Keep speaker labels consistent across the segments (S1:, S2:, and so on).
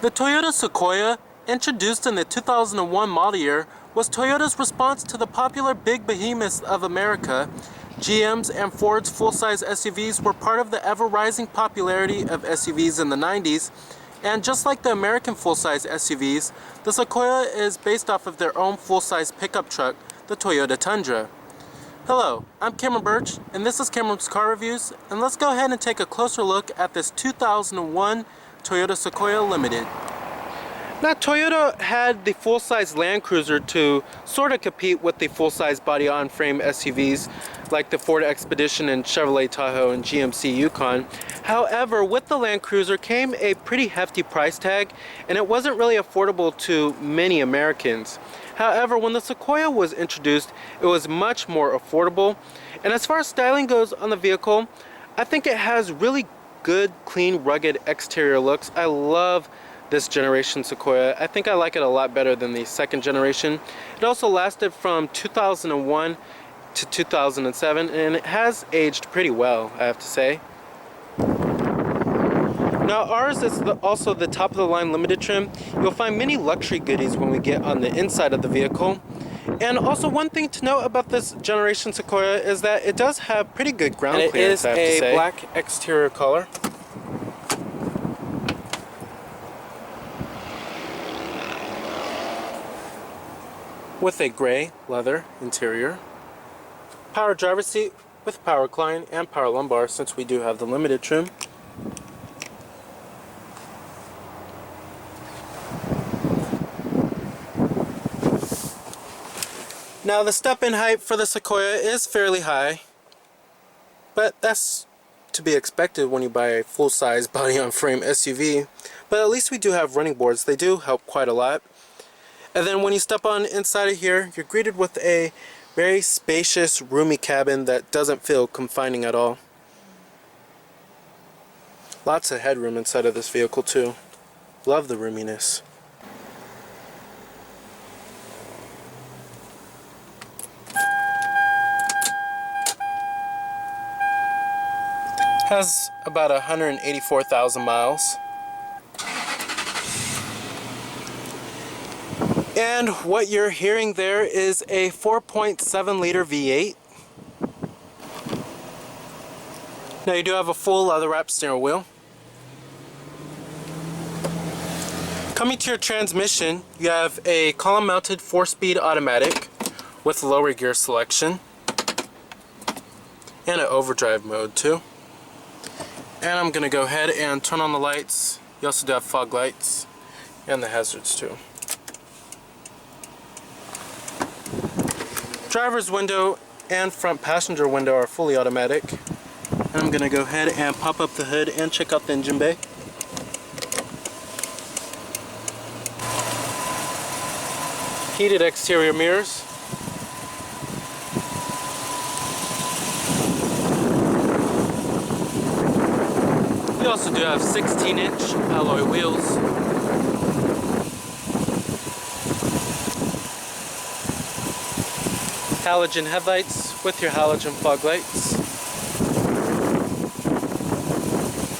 S1: The Toyota Sequoia, introduced in the 2001 model year, was Toyota's response to the popular big behemoths of America. GM's and Ford's full-size SUVs were part of the ever-rising popularity of SUVs in the 90s, and just like the American full-size SUVs, the Sequoia is based off of their own full-size pickup truck, the Toyota Tundra. Hello, I'm Cameron Birch, and this is Cameron's Car Reviews, and let's go ahead and take a closer look at this 2001 Toyota Sequoia Limited. Now, Toyota had the full-size Land Cruiser to sort of compete with the full-size body-on-frame SUVs like the Ford Expedition and Chevrolet Tahoe and GMC Yukon. However, with the Land Cruiser came a pretty hefty price tag, and it wasn't really affordable to many Americans. However, when the Sequoia was introduced, it was much more affordable. And as far as styling goes on the vehicle, I think it has really good, clean, rugged exterior looks. I love this generation Sequoia. I think I like it a lot better than the second generation. It also lasted from 2001 to 2007, and it has aged pretty well, I have to say. Now, ours is also the top of the line limited trim. You'll find many luxury goodies when we get on the inside of the vehicle. And also, one thing to note about this generation Sequoia is that it does have pretty good ground clearance, I have to say. It is a black exterior color. With a gray leather interior. Power driver's seat with power recline and power lumbar, since we do have the limited trim. Now, the step-in height for the Sequoia is fairly high, but that's to be expected when you buy a full-size body-on-frame SUV. But at least we do have running boards. They do help quite a lot. And then when you step on inside of here, you're greeted with a very spacious, roomy cabin that doesn't feel confining at all. Lots of headroom inside of this vehicle too. Love the roominess. Has about 184,000 miles. And what you're hearing there is a 4.7 liter V8. Now, you do have a full leather wrapped steering wheel. Coming to your transmission, you have a column mounted 4-speed automatic with lower gear selection and an overdrive mode too. And I'm gonna go ahead and turn on the lights. You also do have fog lights and the hazards too. Driver's window and front passenger window are fully automatic. And I'm gonna go ahead and pop up the hood and check out the engine bay. Heated exterior mirrors. You also do have 16-inch alloy wheels. Halogen headlights with your halogen fog lights.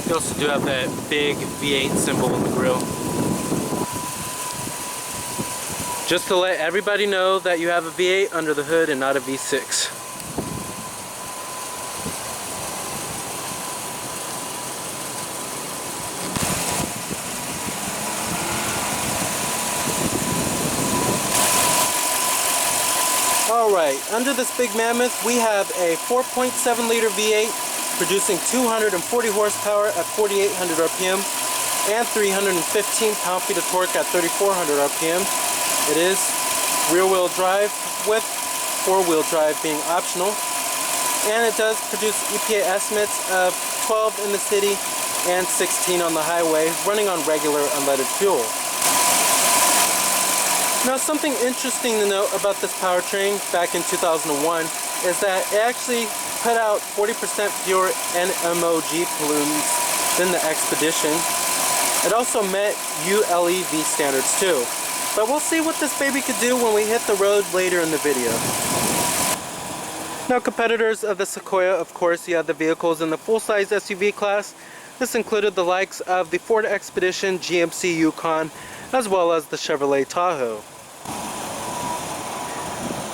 S1: You also do have that big V8 symbol in the grille. Just to let everybody know that you have a V8 under the hood and not a V6. Alright, under this big mammoth we have a 4.7 liter V8 producing 240 horsepower at 4,800 RPM and 315 pound-feet of torque at 3,400 RPM. It is rear-wheel drive with four-wheel drive being optional, and it does produce EPA estimates of 12 in the city and 16 on the highway, running on regular unleaded fuel. Now, something interesting to note about this powertrain back in 2001 is that it actually put out 40% fewer NMOG pollutants than the Expedition. It also met ULEV standards too. But we'll see what this baby could do when we hit the road later in the video. Now, competitors of the Sequoia, of course, you have the vehicles in the full-size SUV class, This included the likes of the Ford Expedition, GMC Yukon, as well as the Chevrolet Tahoe.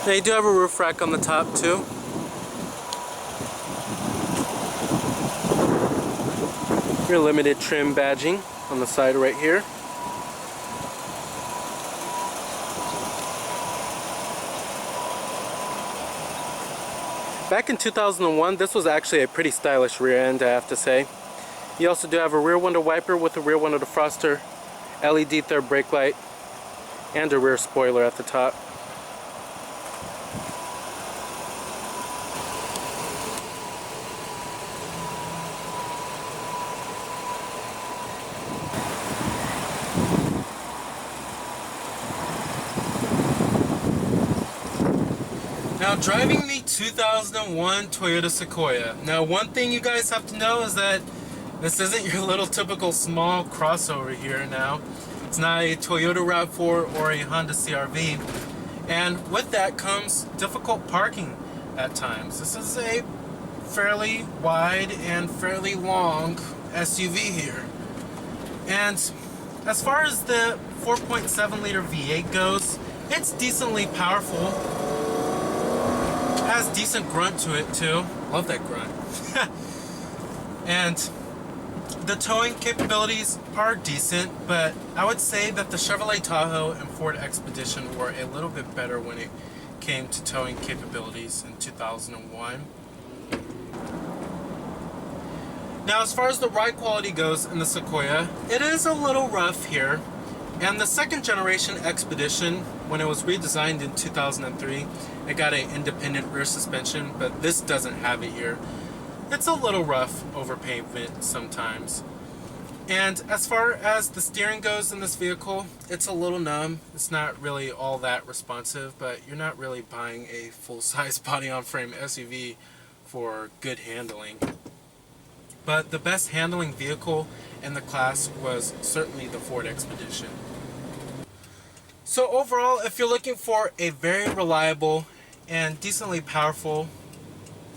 S1: Now you do have a roof rack on the top too. Your limited trim badging on the side right here. Back in 2001, this was actually a pretty stylish rear end, I have to say. You also do have a rear window wiper with a rear window defroster, LED third brake light, and a rear spoiler at the top. Now driving the 2001 Toyota Sequoia. Now one thing you guys have to know is that this isn't your little typical small crossover here now. It's not a Toyota RAV4 or a Honda CR-V. And with that comes difficult parking at times. This is a fairly wide and fairly long SUV here. And as far as the 4.7 liter V8 goes, it's decently powerful. Has decent grunt to it too. Love that grunt. And the towing capabilities are decent, but I would say that the Chevrolet Tahoe and Ford Expedition were a little bit better when it came to towing capabilities in 2001. Now as far as the ride quality goes in the Sequoia, it is a little rough here. And the second generation Expedition, when it was redesigned in 2003, it got an independent rear suspension, but this doesn't have it here. It's a little rough over pavement sometimes. And as far as the steering goes in this vehicle, it's a little numb. It's not really all that responsive, but you're not really buying a full-size body-on-frame SUV for good handling. But the best handling vehicle in the class was certainly the Ford Expedition. So overall, if you're looking for a very reliable and decently powerful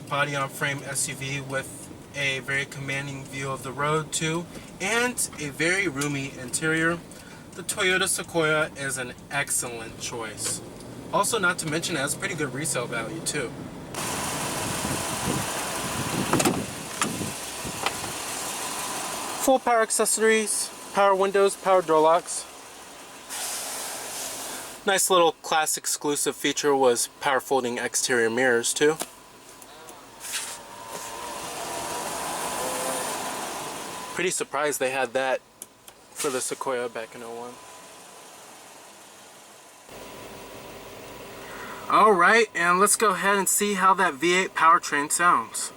S1: body-on-frame SUV with a very commanding view of the road too, and a very roomy interior, the Toyota Sequoia is an excellent choice. Also, not to mention, it has pretty good resale value too. Full power accessories, power windows, power door locks. Nice little class exclusive feature was power folding exterior mirrors too. Pretty surprised they had that for the Sequoia back in 01. Alright, and let's go ahead and see how that V8 powertrain sounds.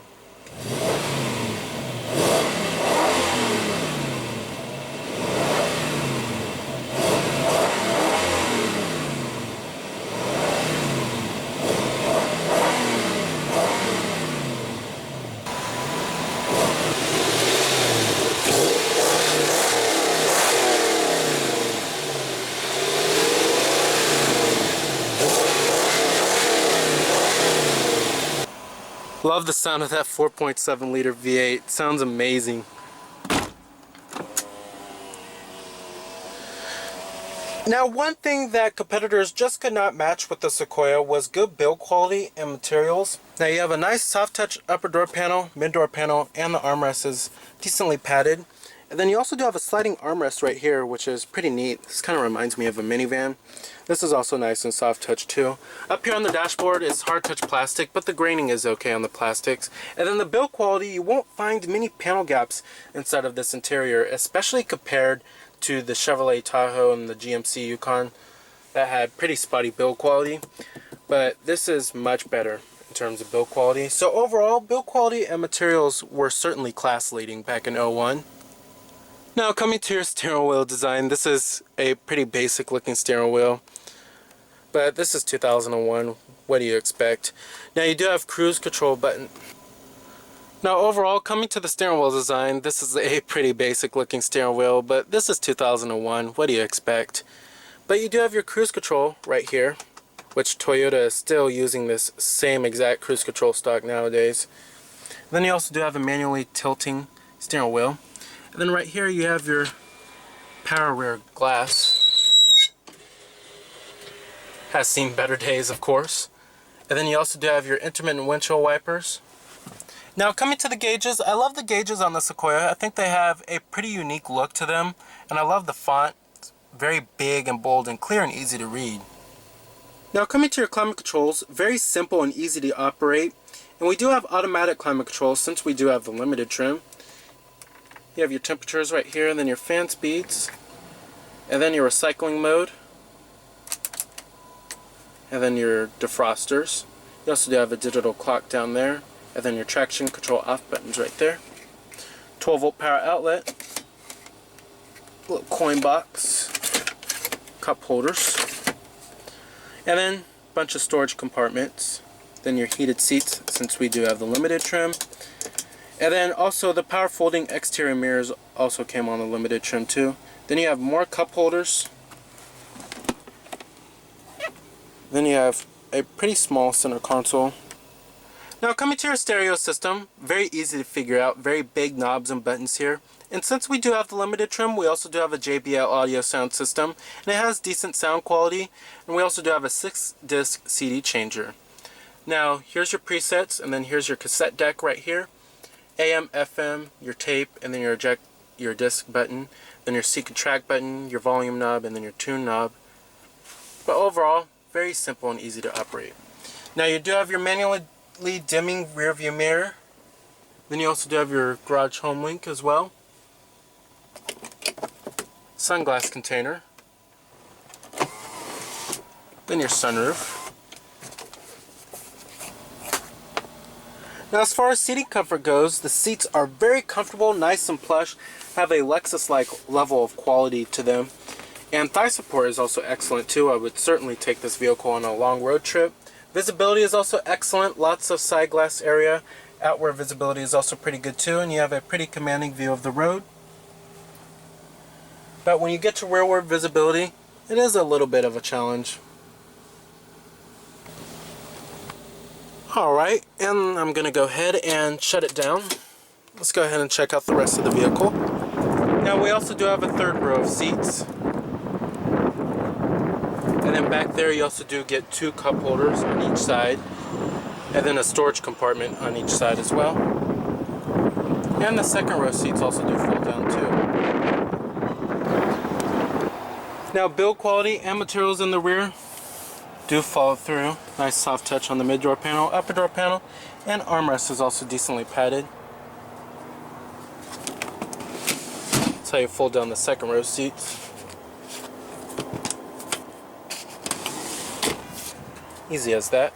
S1: Love the sound of that 4.7 liter V8. Sounds amazing. Now, one thing that competitors just could not match with the Sequoia was good build quality and materials. Now you have a nice soft touch upper door panel, mid door panel, and the armrest is decently padded. And then you also do have a sliding armrest right here, which is pretty neat. This kind of reminds me of a minivan. This is also nice and soft touch too. Up here on the dashboard is hard touch plastic, but the graining is okay on the plastics. And then the build quality, you won't find many panel gaps inside of this interior, especially compared to the Chevrolet Tahoe and the GMC Yukon that had pretty spotty build quality. But this is much better in terms of build quality. So overall, build quality and materials were certainly class leading back in 01. Now coming to your steering wheel design, this is a pretty basic looking steering wheel, but this is 2001. What do you expect? Now you do have cruise control button. Now overall, coming to the steering wheel design, this is a pretty basic looking steering wheel, but this is 2001. What do you expect? But you do have your cruise control right here, which Toyota is still using this same exact cruise control stock nowadays. Then you also do have a manually tilting steering wheel. And then right here you have your power rear glass. Has seen better days, of course. And then you also do have your intermittent windshield wipers. Now coming to the gauges, I love the gauges on the Sequoia. I think they have a pretty unique look to them, and I love the font. It's very big and bold and clear and easy to read. Now coming to your climate controls, very simple and easy to operate. And we do have automatic climate control since we do have the limited trim. You have your temperatures right here, and then your fan speeds, and then your recycling mode, and then your defrosters. You also do have a digital clock down there, and then your traction control off buttons right there. 12-volt power outlet, little coin box, cup holders, and then a bunch of storage compartments. Then your heated seats, since we do have the limited trim. And then also the power folding exterior mirrors also came on the limited trim too. Then you have more cup holders. Then you have a pretty small center console. Now coming to your stereo system, very easy to figure out, very big knobs and buttons here. And since we do have the limited trim, we also do have a JBL audio sound system, and it has decent sound quality. And we also do have a 6-disc CD changer. Now here's your presets, and then here's your cassette deck right here. AM, FM, your tape, and then your disc button, then your seek and track button, your volume knob, and then your tune knob. But overall, very simple and easy to operate. Now you do have your manually dimming rear view mirror. Then you also do have your garage home link as well. Sunglass container. Then your sunroof. Now as far as seating comfort goes, the seats are very comfortable, nice and plush, have a Lexus-like level of quality to them. And thigh support is also excellent too. I would certainly take this vehicle on a long road trip. Visibility is also excellent, lots of side glass area. Outward visibility is also pretty good too, and you have a pretty commanding view of the road. But when you get to rearward visibility, it is a little bit of a challenge. Alright, and I'm going to go ahead and shut it down. Let's go ahead and check out the rest of the vehicle. Now we also do have a third row of seats. And then back there you also do get 2 cup holders on each side. And then a storage compartment on each side as well. And the second row seats also do fold down too. Now build quality and materials in the rear do follow through. Nice soft touch on the mid door panel, upper door panel, and armrest is also decently padded. That's how you fold down the second row seats. Easy as that.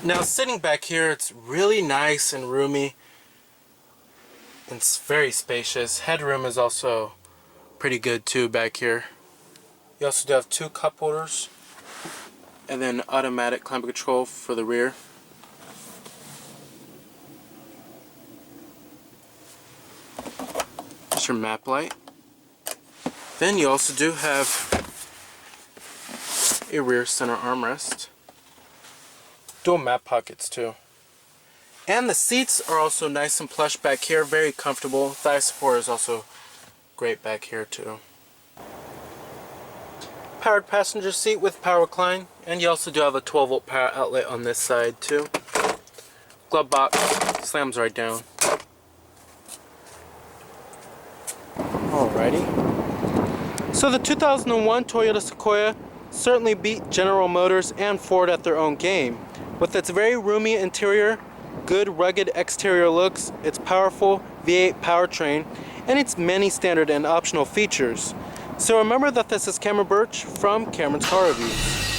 S1: Now sitting back here, it's really nice and roomy. It's very spacious. Headroom is also pretty good too back here. You also do have 2 cup holders and then automatic climate control for the rear. There's your map light. Then you also do have a rear center armrest. Dual map pockets too. And the seats are also nice and plush back here, very comfortable. Thigh support is also great back here too. Powered passenger seat with power recline, and you also do have a 12-volt power outlet on this side too. Glove box slams right down. Alrighty. So the 2001 Toyota Sequoia certainly beat General Motors and Ford at their own game. With its very roomy interior, good rugged exterior looks, its powerful V8 powertrain, and its many standard and optional features. So remember that this is Cameron Birch from Cameron's Car Reviews.